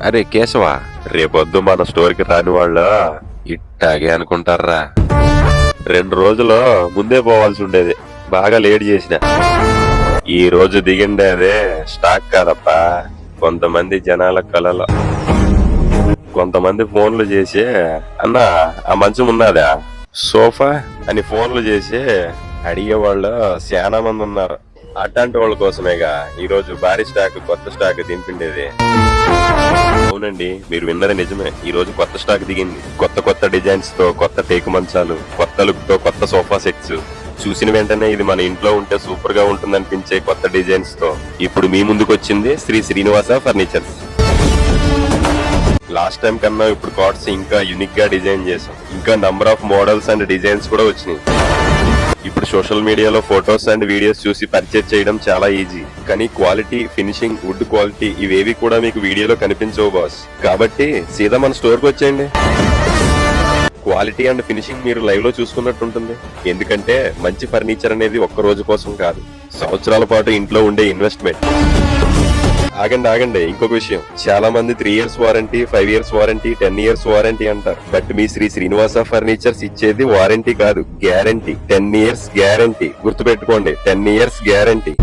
అరే కేశవ, రేపొద్దు మన స్టోర్కి రాని వాళ్ళు ఇట్టాగే అనుకుంటారా. 2 రోజులు ముందే పోవాల్సి ఉండేది, బాగా లేట్ చేసిన. ఈ రోజు దిగిండే అదే స్టాక్ కాదప్పా. కొంతమంది జనాల కళలో కొంతమంది ఫోన్లు చేసి, అన్న ఆ మంచం ఉన్నదా, సోఫా అని ఫోన్లు చేసి అడిగేవాళ్ళు చాలా మంది ఉన్నారు. అట్లాంటి వాళ్ళ కోసమేగా ఈ రోజు భారీ స్టాక్, కొత్త స్టాక్ దింపిండేది. అవునండి, మీరు విన్నది నిజమే. ఈ రోజు కొత్త స్టాక్ దిగింది. కొత్త డిజైన్స్ తో, కొత్త టేకు మంచాలు, కొత్త లుక్ తో, కొత్త సోఫా సెట్స్. చూసిన వెంటనే ఇది మన ఇంట్లో ఉంటే సూపర్ గా ఉంటుంది అనిపించే కొత్త డిజైన్స్ తో ఇప్పుడు మీ ముందుకు వచ్చింది Sri Srinivasa furnitures. Last time కన్నా ఇప్పుడు కార్డ్స్ ఇంకా యూనిక్ గా డిజైన్ చేసాం. ఇంకా number of models and designs కూడా వచ్చినాయి. ఇప్పుడు సోషల్ మీడియాలో ఫొటోస్ అండ్ వీడియోస్ చూసి పర్చేజ్ చేయడం చాలా ఈజీ, కానీ క్వాలిటీ, ఫినిషింగ్, వుడ్ క్వాలిటీ ఇవేవి కూడా మీకు వీడియోలో కనిపించవు బాస్. కాబట్టి సీదా మన స్టోర్ కి వచ్చేయండి. క్వాలిటీ అండ్ ఫినిషింగ్ మీరు లైవ్ లో చూసుకున్నట్టు ఉంటుంది. ఎందుకంటే మంచి ఫర్నిచర్ అనేది ఒక్క రోజు కోసం కాదు, సంవత్సరాల పాటు ఇంట్లో ఉండే ఇన్వెస్ట్మెంట్. ఆగండి, ఇంకొక విషయం. చాలా మంది 3 years warranty, 5 years warranty, 10 years warranty అంటారు. బట్ మీ శ్రీ శ్రీనివాస ఫర్నిచర్స్ ఇచ్చేది వారంటీ కాదు, గ్యారంటీ. 10 years guarantee. గుర్తుపెట్టుకోండి, 10 years గ్యారంటీ.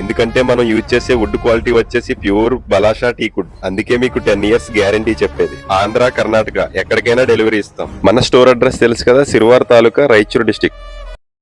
ఎందుకంటే మనం యూజ్ చేసే వుడ్ క్వాలిటీ వచ్చేసి ప్యూర్ బలాషా టీకుడ్. అందుకే మీకు 10 years గ్యారంటీ చెప్పేది. ఆంధ్ర, కర్ణాటక ఎక్కడికైనా డెలివరీ ఇస్తాం. మన స్టోర్ అడ్రస్ తెలుసు కదా, సిరువార్ తాలూకా, రాయచూర్ డిస్ట్రిక్ట్.